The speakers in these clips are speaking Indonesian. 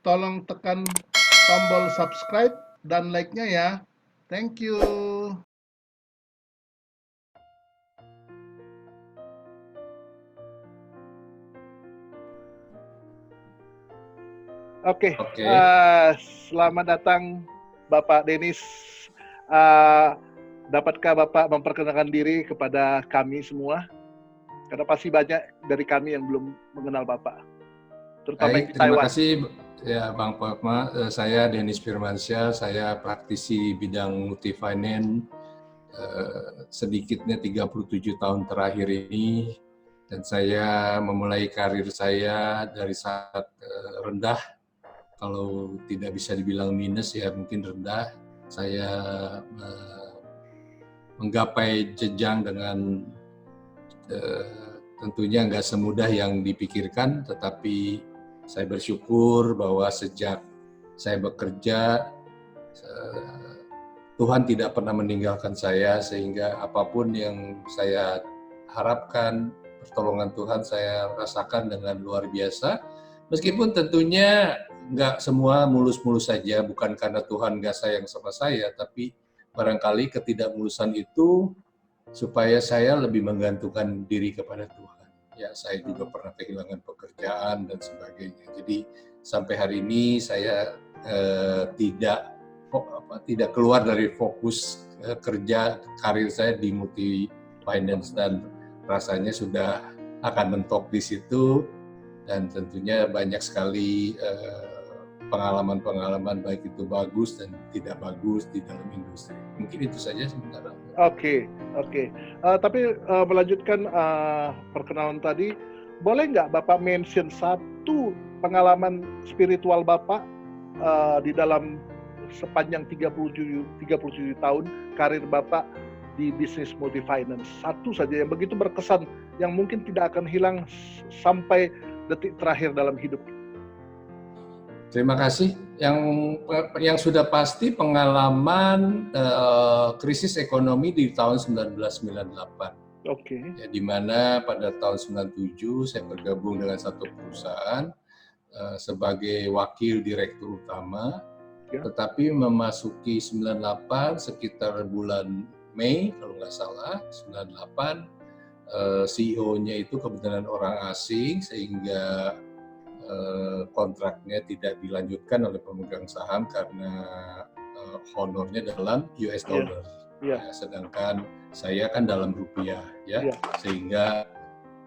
tolong tekan tombol subscribe dan like-nya ya. Thank you. Oke, selamat datang Bapak Denis. Dapatkah Bapak memperkenalkan diri kepada kami semua? Karena pasti banyak dari kami yang belum mengenal Bapak, terutama Baik, di Taiwan. terima kasih ya Bang Fatma. Saya Denis Firmansyah, saya praktisi bidang multi-finance sedikitnya 37 tahun terakhir ini, dan saya memulai karir saya dari saat rendah, kalau tidak bisa dibilang minus ya mungkin rendah. Saya menggapai jenjang dengan tentunya nggak semudah yang dipikirkan, tetapi saya bersyukur bahwa sejak saya bekerja, Tuhan tidak pernah meninggalkan saya, sehingga apapun yang saya harapkan, pertolongan Tuhan saya rasakan dengan luar biasa. Meskipun tentunya nggak semua mulus-mulus saja, bukan karena Tuhan nggak sayang sama saya, tapi barangkali ketidakmulusan itu supaya saya lebih menggantungkan diri kepada Tuhan. Ya, saya juga pernah kehilangan pekerjaan dan sebagainya. Jadi sampai hari ini saya tidak keluar dari fokus kerja karir saya di multi finance, dan rasanya sudah akan mentok di situ, dan tentunya banyak sekali pengalaman-pengalaman baik itu bagus dan tidak bagus di dalam industri. Mungkin itu saja sementara. Oke. Tapi melanjutkan perkenalan tadi, boleh nggak Bapak mention satu pengalaman spiritual Bapak di dalam sepanjang 37 tahun karir Bapak di bisnis multi finance? Satu saja yang begitu berkesan, yang mungkin tidak akan hilang sampai detik terakhir dalam hidup. Terima kasih. Yang sudah pasti pengalaman krisis ekonomi di tahun 1998. Oke. Ya, di mana pada tahun 97 saya bergabung dengan satu perusahaan sebagai wakil direktur utama. Ya. Tetapi memasuki 98 sekitar bulan Mei kalau nggak salah, 98 CEO-nya itu kebetulan orang asing, sehingga kontraknya tidak dilanjutkan oleh pemegang saham karena honornya dalam US dollar. Ya, sedangkan saya kan dalam rupiah, ya. Sehingga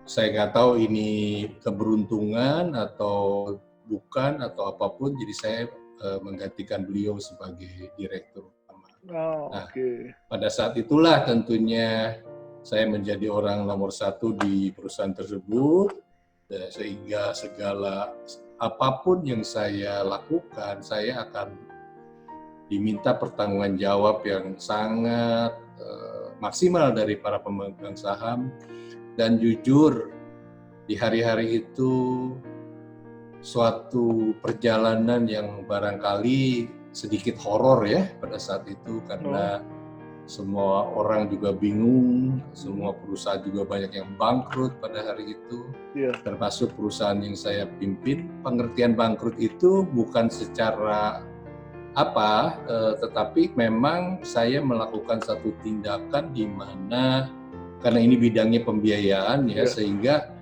saya nggak tahu ini keberuntungan atau bukan atau apapun, jadi saya menggantikan beliau sebagai direktur utama. Pada saat itulah tentunya saya menjadi orang nomor satu di perusahaan tersebut, sehingga segala apapun yang saya lakukan, saya akan diminta pertanggungjawaban jawab yang sangat maksimal dari para pemegang saham. Dan jujur, di hari-hari itu suatu perjalanan yang barangkali sedikit horor ya pada saat itu, karena semua orang juga bingung, semua perusahaan juga banyak yang bangkrut pada hari itu, termasuk perusahaan yang saya pimpin. Pengertian bangkrut itu bukan secara tetapi memang saya melakukan satu tindakan di mana, karena ini bidangnya pembiayaan ya, sehingga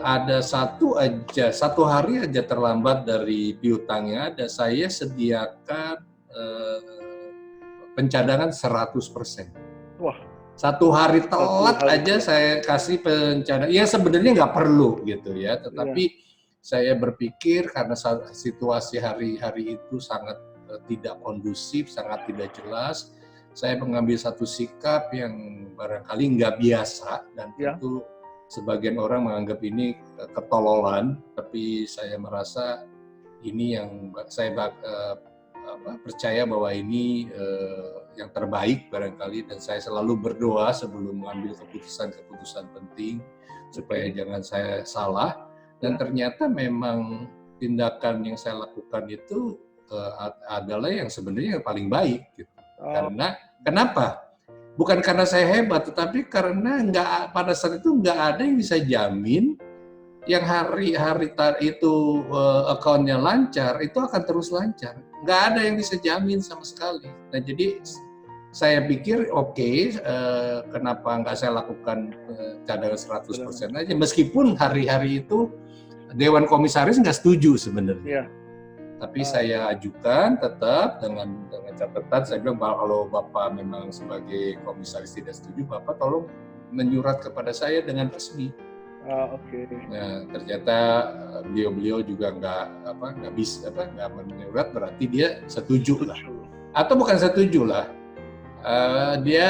ada satu hari aja terlambat dari piutangnya ada, saya sediakan pencadangan 100%. Wah. Satu hari telat aja saya kasih pencadangan. Ya sebenarnya nggak perlu gitu ya, tetapi saya berpikir karena situasi hari-hari itu sangat tidak kondusif, sangat tidak jelas, saya mengambil satu sikap yang barangkali nggak biasa, dan tentu sebagian orang menganggap ini ketololan, tapi saya merasa ini yang saya percaya bahwa ini yang terbaik barangkali, dan saya selalu berdoa sebelum mengambil keputusan penting supaya jangan saya salah, dan ternyata memang tindakan yang saya lakukan itu adalah yang sebenarnya yang paling baik gitu. Karena kenapa? Bukan karena saya hebat, tetapi karena pada saat itu nggak ada yang bisa jamin yang hari-hari itu account-nya lancar, itu akan terus lancar. Nggak ada yang bisa jamin sama sekali. Nah, jadi saya pikir kenapa nggak saya lakukan cadangan 100% aja, meskipun hari-hari itu Dewan Komisaris nggak setuju sebenarnya. Tapi saya ajukan tetap dengan catatan, saya bilang kalau Bapak memang sebagai komisaris tidak setuju, Bapak tolong menyurat kepada saya dengan resmi. Nah, ternyata beliau juga nggak menyurat, berarti dia setuju lah. Atau bukan setuju lah, dia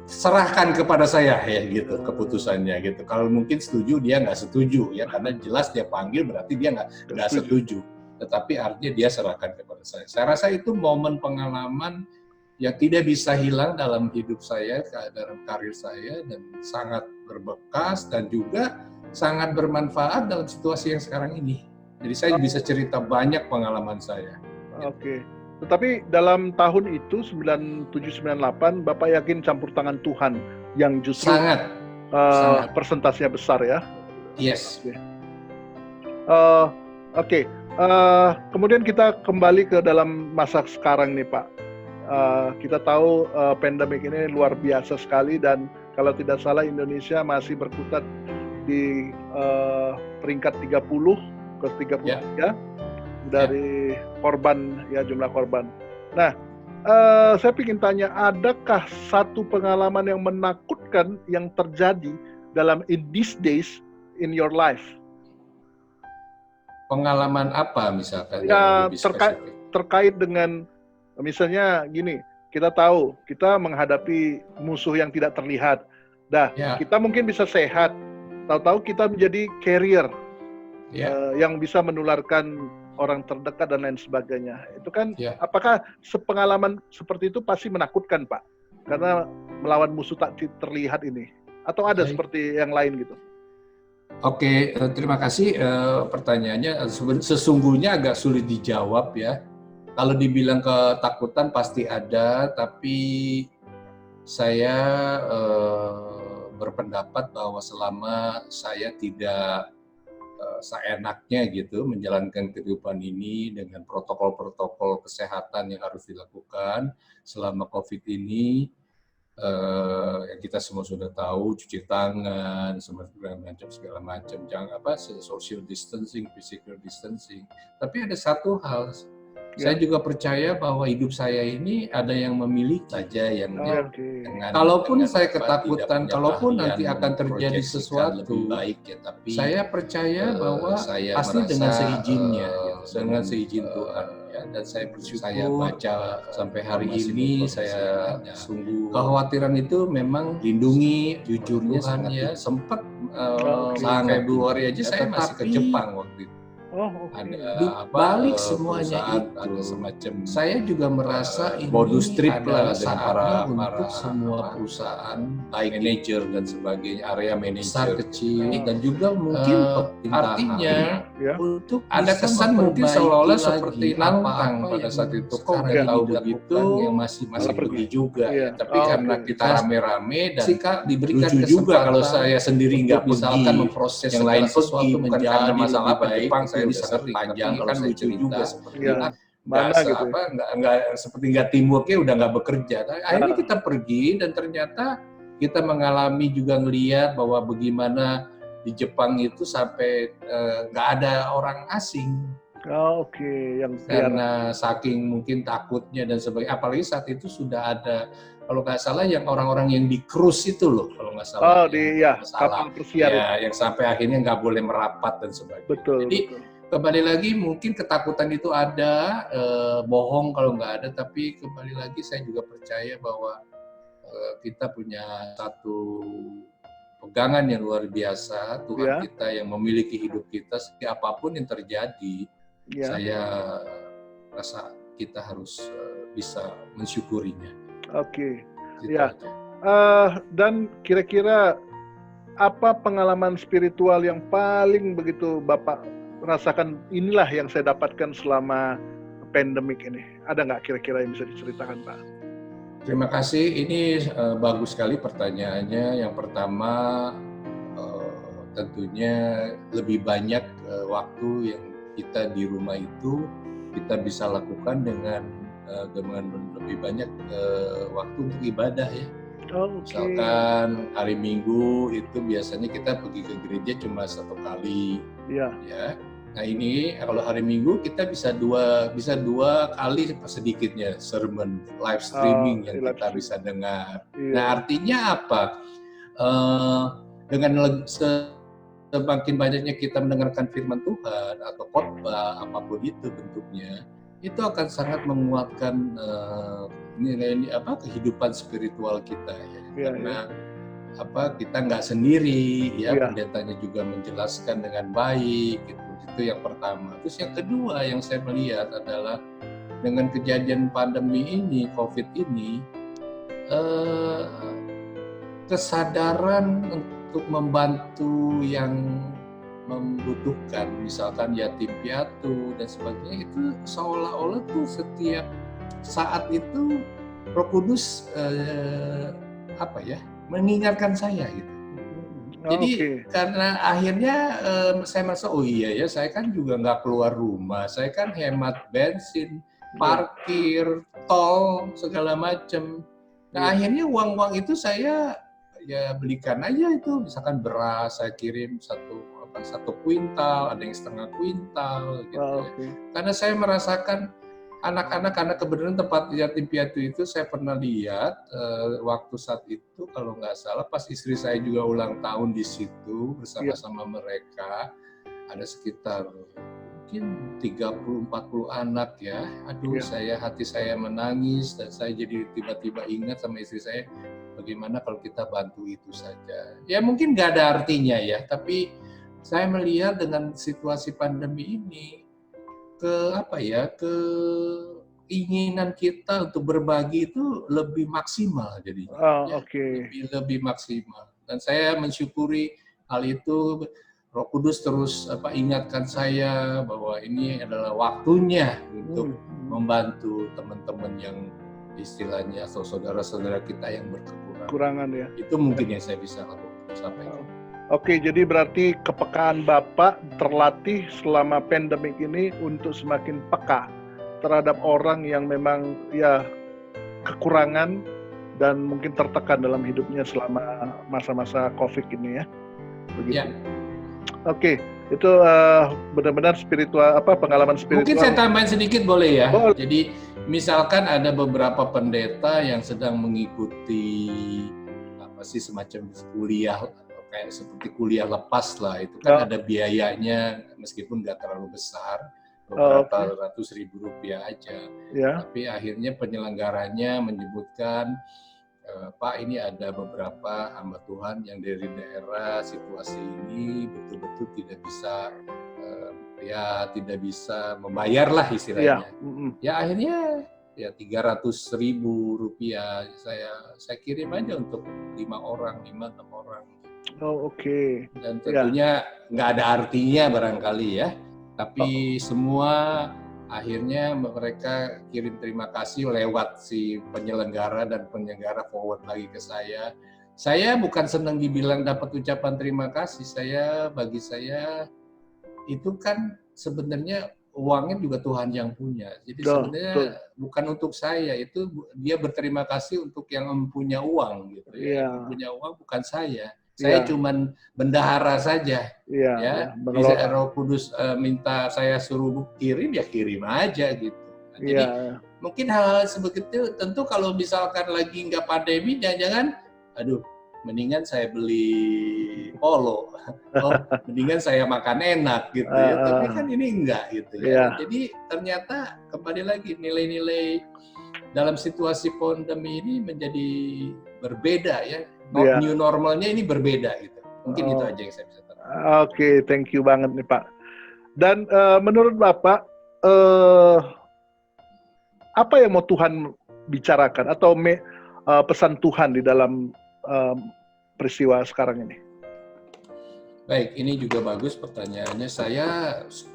serahkan kepada saya ya gitu keputusannya gitu. Kalau mungkin setuju, dia nggak setuju ya, karena jelas dia panggil berarti dia nggak setuju. Tetapi artinya dia serahkan kepada saya. Saya rasa itu momen pengalaman yang tidak bisa hilang dalam hidup saya, dalam karir saya, dan sangat berbekas dan juga sangat bermanfaat dalam situasi yang sekarang ini. Jadi saya bisa cerita banyak pengalaman saya. Oke. Tetapi dalam tahun itu 97-98 Bapak yakin campur tangan Tuhan yang justru sangat persentasenya besar ya? Yes. Oke. Kemudian kita kembali ke dalam masa sekarang nih Pak. Kita tahu pandemik ini luar biasa sekali, dan kalau tidak salah Indonesia masih berkutat di peringkat 30 ke 33 dari korban ya, jumlah korban. Nah, saya ingin tanya, adakah satu pengalaman yang menakutkan yang terjadi dalam in these days in your life? Pengalaman apa misalkan? Ya, terkait dengan misalnya gini, kita tahu kita menghadapi musuh yang tidak terlihat. Kita mungkin bisa sehat, tahu-tahu kita menjadi carrier yang bisa menularkan orang terdekat dan lain sebagainya. Itu kan apakah pengalaman seperti itu pasti menakutkan Pak? Karena melawan musuh tak terlihat ini. Atau ada seperti yang lain gitu? Oke, terima kasih pertanyaannya. Sesungguhnya agak sulit dijawab ya. Kalau dibilang ketakutan pasti ada, tapi saya berpendapat bahwa selama saya tidak seenaknya gitu menjalankan kehidupan ini dengan protokol-protokol kesehatan yang harus dilakukan selama COVID ini, yang kita semua sudah tahu, cuci tangan, segala macam, jangan social distancing, physical distancing. Tapi ada satu hal, saya juga percaya bahwa hidup saya ini ada yang memilih saja yang kalaupun saya ketakutan, kalaupun nanti akan terjadi sesuatu, tapi saya percaya bahwa pasti dengan seizinnya, dengan seizin Tuhan. Dan saya bersyukur, saya baca sampai hari ini, saya sungguh kekhawatiran itu memang lindungi, jujurnya Tuhan ya. Sempat Februari aja saya masih ke Jepang waktu itu. Ada balik semuanya itu semacam, saya juga merasa ini bonus trip lah dengan para semua perusahaan, baik manajer dan sebagainya, area manajer kecil, dan juga mungkin artinya untuk ada kesan mungkin seolah-olah seperti nantang pada saat itu. Kok nggak tahu begitu, yang masih pergi juga. Tapi karena kita rame-rame dan diberikan juga kalau saya sendiri nggak misalkan memproses yang lain pergi, bukan karena masalah apa Jepang, saya sangat panjang kalau saya lucu juga seperti nggak seperti nggak teamworknya udah nggak bekerja. Akhirnya kita pergi dan ternyata kita mengalami juga ngelihat bahwa bagaimana di Jepang itu sampai nggak ada orang asing. Karena saking mungkin takutnya dan sebagainya. Apalagi saat itu sudah ada, kalau nggak salah yang orang-orang yang di cruise itu loh, kalau nggak salah. Kapal pesiar. Yang sampai akhirnya nggak boleh merapat dan sebagainya. Jadi kembali lagi mungkin ketakutan itu ada, bohong kalau nggak ada, tapi kembali lagi saya juga percaya bahwa kita punya satu pegangan yang luar biasa, Tuhan kita yang memiliki hidup kita, sehingga apapun yang terjadi, saya rasa kita harus bisa mensyukurinya. Dan kira-kira apa pengalaman spiritual yang paling begitu Bapak rasakan, inilah yang saya dapatkan selama pandemik ini? Ada nggak kira-kira yang bisa diceritakan Pak? Terima kasih, ini bagus sekali pertanyaannya. Yang pertama, tentunya lebih banyak waktu yang kita di rumah itu kita bisa lakukan dengan lebih banyak waktu untuk ibadah ya. Misalkan hari Minggu itu biasanya kita pergi ke gereja cuma 1 kali, ya. Nah ini kalau hari Minggu kita bisa dua kali sedikitnya sermon live streaming yang kita bisa dengar. Nah artinya apa? Dengan semakin banyaknya kita mendengarkan firman Tuhan atau khotbah apapun itu bentuknya, itu akan sangat menguatkan nilai kehidupan spiritual kita ya. Karena kita nggak sendiri ya, pendetanya juga menjelaskan dengan baik gitu. Itu yang pertama. Terus yang kedua yang saya melihat adalah dengan kejadian pandemi ini, COVID ini, kesadaran untuk membantu yang membutuhkan, misalkan yatim piatu dan sebagainya, itu seolah-olah tuh setiap saat itu Roh Kudus mengingatkan saya gitu. Jadi karena akhirnya saya merasa oh iya ya, saya kan juga nggak keluar rumah, saya kan hemat bensin, parkir, tol segala macam. Nah akhirnya uang itu saya ya belikan aja itu, misalkan beras saya kirim satu kuintal, ada yang setengah kuintal gitu ya. Karena saya merasakan anak-anak, karena kebetulan tempat yatim piatu itu saya pernah lihat waktu saat itu kalau nggak salah pas istri saya juga ulang tahun di situ bersama-sama mereka, ada sekitar mungkin 30-40 anak ya. Aduh hati saya menangis dan saya jadi tiba-tiba ingat sama istri saya, bagaimana kalau kita bantu itu saja. Ya mungkin nggak ada artinya ya, tapi saya melihat dengan situasi pandemi ini, keinginan kita untuk berbagi itu lebih maksimal jadinya. Lebih maksimal. Dan saya mensyukuri hal itu. Roh Kudus terus ingatkan saya bahwa ini adalah waktunya untuk membantu teman-teman yang istilahnya atau saudara-saudara kita yang berkekurangan ya. Itu mungkin yang saya bisa lakukan sampai ini. Oke, jadi berarti kepekaan Bapak terlatih selama pandemik ini untuk semakin peka terhadap orang yang memang ya kekurangan dan mungkin tertekan dalam hidupnya selama masa-masa COVID ini ya. Begitu. Ya. Oke, itu benar-benar spiritual pengalaman spiritual. Mungkin saya tambahin sedikit boleh ya. Jadi misalkan ada beberapa pendeta yang sedang mengikuti semacam kuliah kayak seperti kuliah lepas lah, itu kan ada biayanya meskipun nggak terlalu besar, beberapa ratus ribu rupiah aja. Tapi akhirnya penyelenggaranya menyebutkan, Pak ini ada beberapa hamba Tuhan yang dari daerah situasi ini betul-betul tidak bisa membayar lah istilahnya. Ya akhirnya ya 300.000 rupiah saya kirim aja untuk 5-6 orang. Dan tentunya nggak ada artinya barangkali ya, tapi semua akhirnya mereka kirim terima kasih lewat si penyelenggara dan penyelenggara forward lagi ke saya. Saya bukan senang dibilang dapat ucapan terima kasih, bagi saya itu kan sebenarnya uangnya juga Tuhan yang punya. Jadi sebenarnya bukan untuk saya, itu dia berterima kasih untuk yang mempunyai uang gitu ya. Yang mempunyai uang bukan saya. Saya cuman bendahara saja. Bisa Roh Kudus minta saya suruh kirim ya kirim aja gitu. Nah, jadi mungkin hal-hal seperti itu tentu kalau misalkan lagi nggak pandemi, jangan-jangan mendingan saya beli polo, mendingan saya makan enak gitu ya. Tapi kan ini enggak gitu ya. Jadi ternyata kembali lagi nilai-nilai dalam situasi pandemi ini menjadi berbeda ya. New normalnya ini berbeda gitu. Mungkin itu aja yang saya bisa katakan. Oke, thank you banget nih Pak. Dan menurut Bapak, apa yang mau Tuhan bicarakan atau pesan Tuhan di dalam peristiwa sekarang ini? Baik, ini juga bagus pertanyaannya. Saya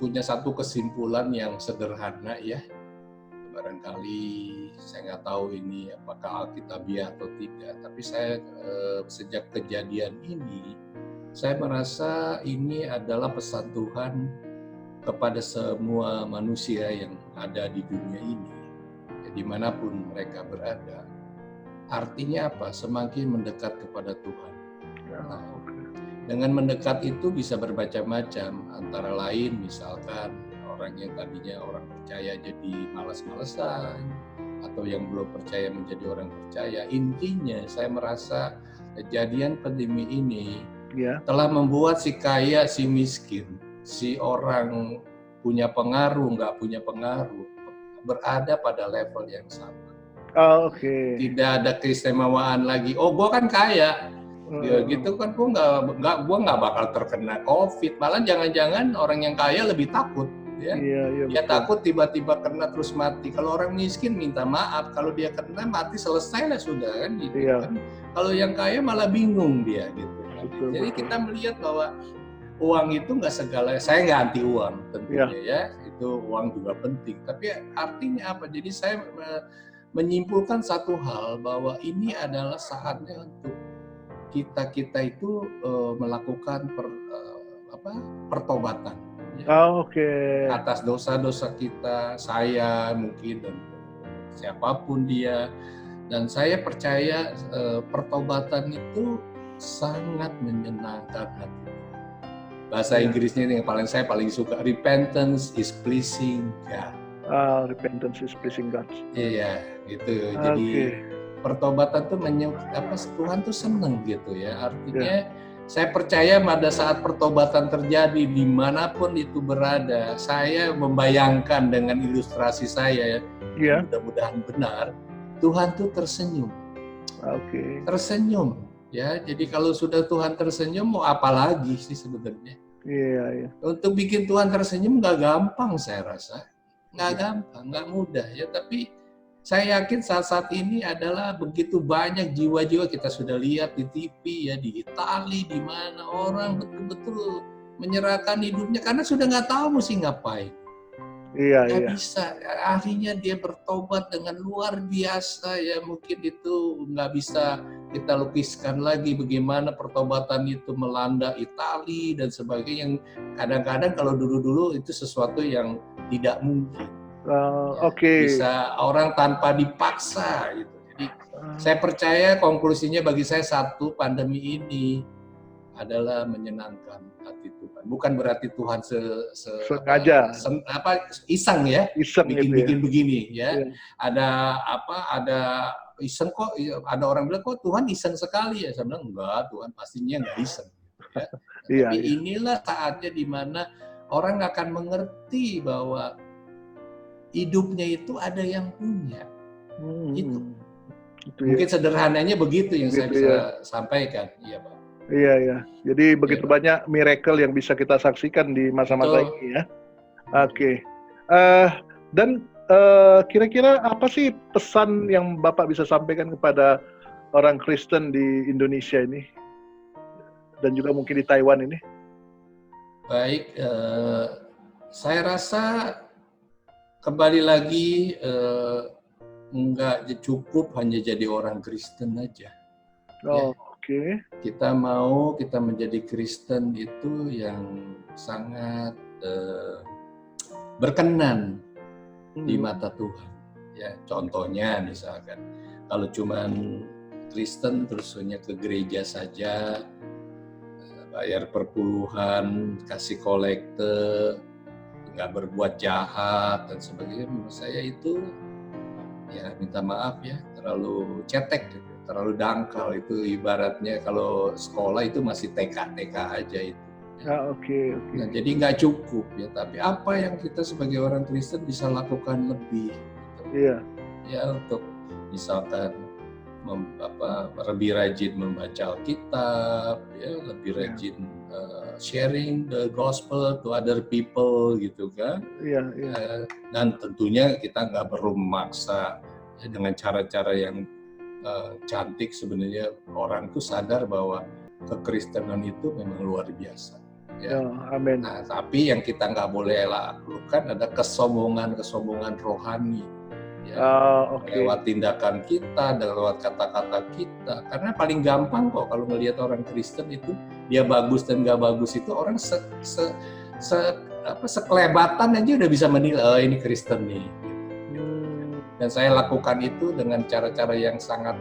punya satu kesimpulan yang sederhana ya. Barangkali saya nggak tahu ini apakah alkitabiah atau tidak, tapi saya sejak kejadian ini saya merasa ini adalah pesan Tuhan kepada semua manusia yang ada di dunia ini, ya, dimanapun mereka berada. Artinya apa? Semakin mendekat kepada Tuhan. Nah, dengan mendekat itu bisa bermacam-macam, antara lain misalkan orang yang tadinya orang percaya jadi malas-malesan, atau yang belum percaya menjadi orang percaya. Intinya saya merasa kejadian pandemi ini telah membuat si kaya, si miskin, si orang punya pengaruh, nggak punya pengaruh, berada pada level yang sama. Tidak ada keistimewaan lagi. Oh, gue kan kaya. Ya gitu kan, gue nggak bakal terkena COVID. Malah jangan-jangan orang yang kaya lebih takut, ya. Dia takut tiba-tiba kena terus mati. Kalau orang miskin minta maaf, kalau dia kena mati selesai lah sudah kan, gitu kan. Kalau yang kaya malah bingung dia, gitu. Jadi kita melihat bahwa uang itu nggak segala. Saya nggak anti uang tentunya, ya. Itu uang juga penting. Tapi artinya apa? Jadi saya menyimpulkan satu hal, bahwa ini adalah saatnya untuk kita itu melakukan pertobatan, ya. Atas dosa-dosa kita, saya mungkin dan siapapun dia. Dan saya percaya pertobatan itu sangat menyenangkan hati. Bahasa Inggrisnya yang saya paling suka, repentance is pleasing God. Repentance is pleasing God. Iya, gitu. Jadi pertobatan tuh Tuhan tuh seneng gitu, ya. Artinya saya percaya pada saat pertobatan terjadi dimanapun itu berada, saya membayangkan dengan ilustrasi saya, mudah-mudahan benar, Tuhan tuh tersenyum. Tersenyum, ya. Jadi kalau sudah Tuhan tersenyum, mau apa lagi sih sebenarnya? Untuk bikin Tuhan tersenyum nggak gampang, saya rasa. Nggak gampang, nggak mudah, ya. Tapi saya yakin saat ini adalah begitu banyak jiwa-jiwa, kita sudah lihat di TV, ya, di Italia, di mana orang betul-betul menyerahkan hidupnya karena sudah nggak tahu mesti ngapain. Nggak bisa, akhirnya dia bertobat dengan luar biasa, ya. Mungkin itu nggak bisa kita lukiskan lagi bagaimana pertobatan itu melanda Italia dan sebagainya, yang kadang-kadang kalau dulu-dulu itu sesuatu yang tidak mungkin. Bisa orang tanpa dipaksa, gitu. Jadi saya percaya konklusinya bagi saya satu, pandemi ini adalah menyenangkan hati Tuhan. Bukan berarti Tuhan sengaja iseng, ya, bikin begini, ya. Ada iseng kok. Ada orang bilang kok Tuhan iseng sekali, ya. Saya bilang enggak, Tuhan pastinya nggak iseng, ya. Tapi inilah saatnya di mana orang akan mengerti bahwa hidupnya itu ada yang punya. Itu mungkin sederhananya begitu yang saya bisa sampaikan. Iya, Pak. Iya. Jadi begitu banyak miracle yang bisa kita saksikan di masa-masa ini, ya. Dan kira-kira apa sih pesan yang Bapak bisa sampaikan kepada orang Kristen di Indonesia ini dan juga mungkin di Taiwan ini? Baik, saya rasa kembali lagi, nggak cukup hanya jadi orang Kristen aja. Kita menjadi Kristen itu yang sangat berkenan di mata Tuhan. Ya, contohnya misalkan kalau cuman Kristen terus hanya ke gereja saja, bayar perpuluhan, kasih kolekte, nggak berbuat jahat dan sebagainya, menurut saya itu, ya, minta maaf, ya, terlalu cetek gitu, terlalu dangkal. Itu ibaratnya kalau sekolah itu masih TK aja itu. Nah, jadi nggak cukup, ya. Tapi apa yang kita sebagai orang Kristen bisa lakukan lebih, gitu. Ya, untuk misalkan lebih rajin membaca Alkitab, ya, lebih rajin sharing the gospel to other people, gitu kan. Dan tentunya kita nggak perlu memaksa, ya, dengan cara-cara yang cantik. Sebenarnya orang itu sadar bahwa kekristenan itu memang luar biasa, ya. Amin. Nah, tapi yang kita nggak boleh lakukan ada kesombongan rohani, Ya, Oke. lewat tindakan kita, dan lewat kata-kata kita. Karena paling gampang kok kalau ngelihat orang Kristen itu dia bagus dan nggak bagus itu orang sekelebatan aja udah bisa menilai, oh ini Kristen nih. Dan saya lakukan itu dengan cara-cara yang sangat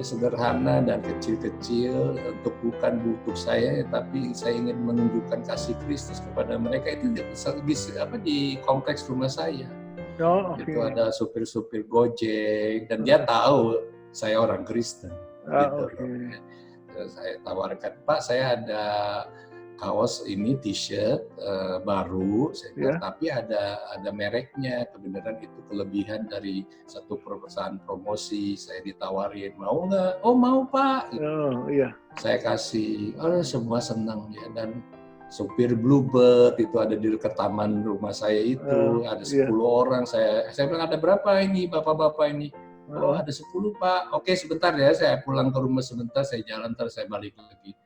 sederhana dan kecil-kecil, bukan untuk saya, tapi saya ingin menunjukkan kasih Kristus kepada mereka. Itu di kompleks rumah saya. Itu ada supir-supir Gojek dan dia tahu saya orang Kristen. Saya tawarkan, Pak, saya ada kaos ini t-shirt baru, saya bilang, tapi ada mereknya, kebenaran itu kelebihan dari satu perusahaan promosi, saya ditawarin, mau nggak? Oh mau Pak. Gitu. Saya kasih, semua senang ya. Dan supir Bluebird itu ada di dekat taman rumah saya itu, ada 10 orang. Saya bilang, ada berapa ini bapak-bapak ini? Oh ada 10 Pak. Oke sebentar ya, saya pulang ke rumah sebentar, saya jalan, terus saya balik lagi.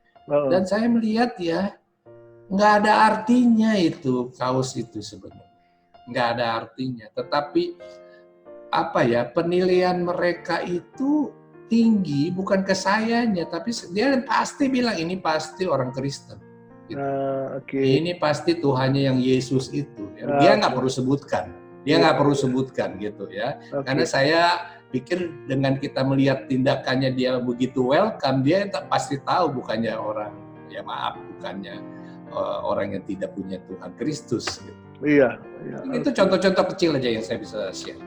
Dan saya melihat ya, nggak ada artinya itu kaos itu sebenarnya, nggak ada artinya. Tetapi penilaian mereka itu tinggi, bukan ke sayanya, tapi dia pasti bilang ini pasti orang Kristen. Gitu. Ini pasti Tuhannya yang Yesus itu. Ya. Dia nggak perlu sebutkan, gitu ya. Karena saya pikir dengan kita melihat tindakannya dia begitu welcome, dia pasti tahu bukannya orang yang tidak punya Tuhan Kristus. Gitu. Iya. Itu contoh-contoh kecil aja yang saya bisa share.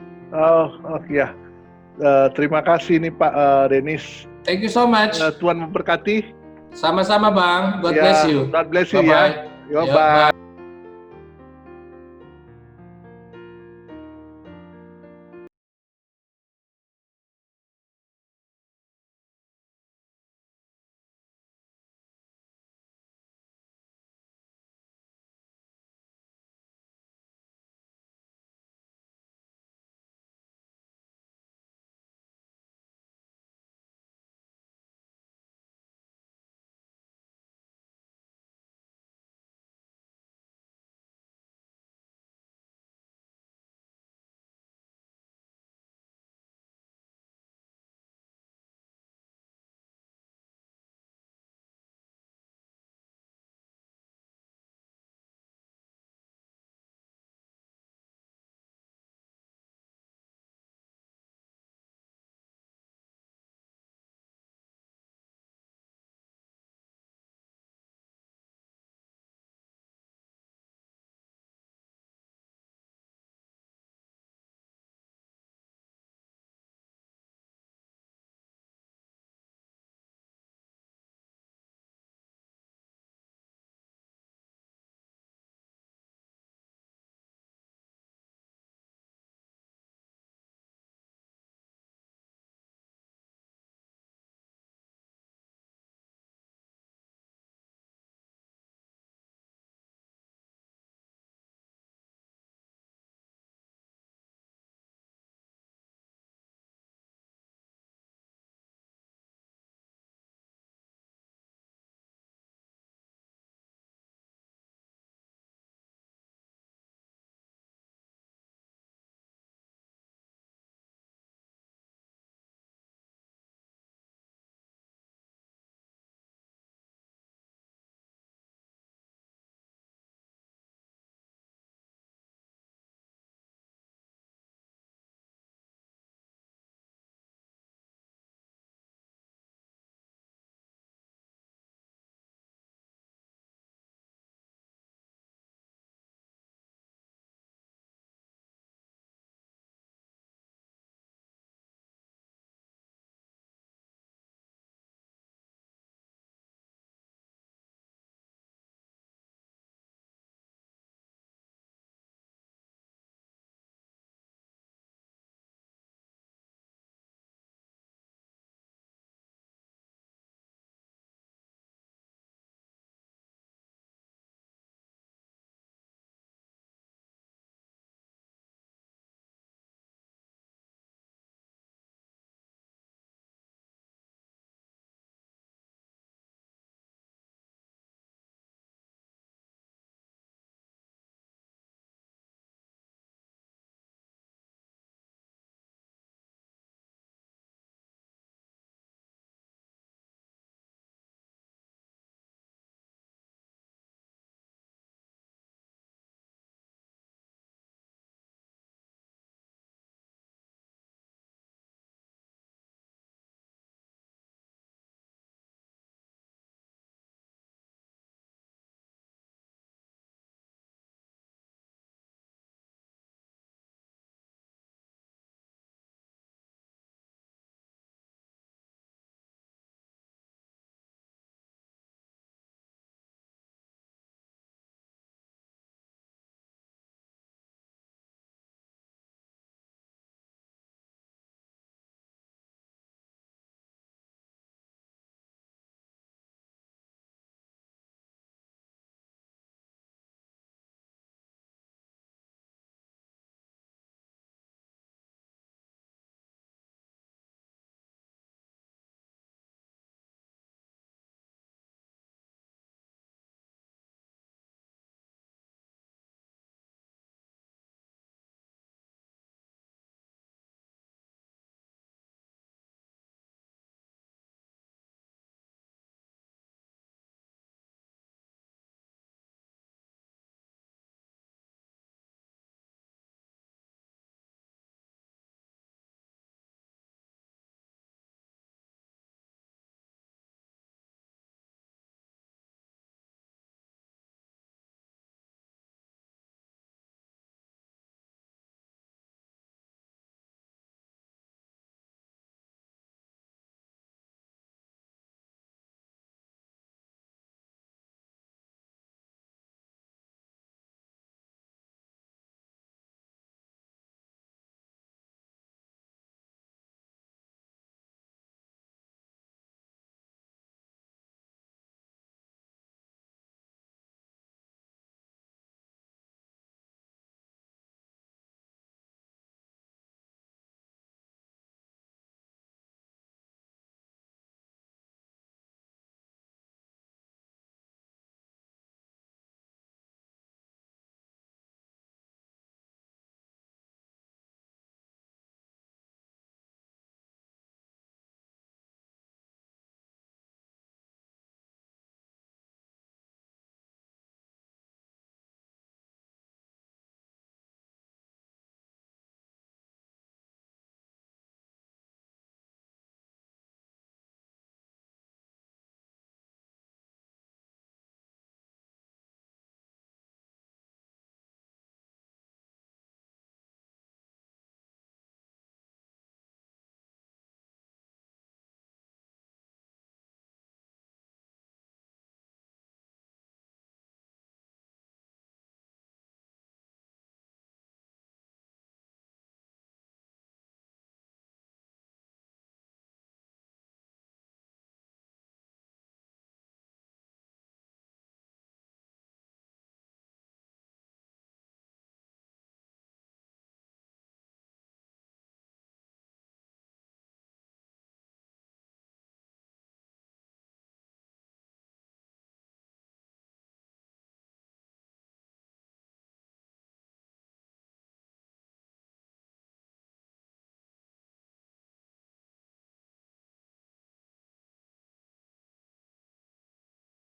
Terima kasih nih Pak Denis. Thank you so much. Tuhan memberkati. Sama-sama Bang. God bless you. God bless you. Bye-bye. Bye.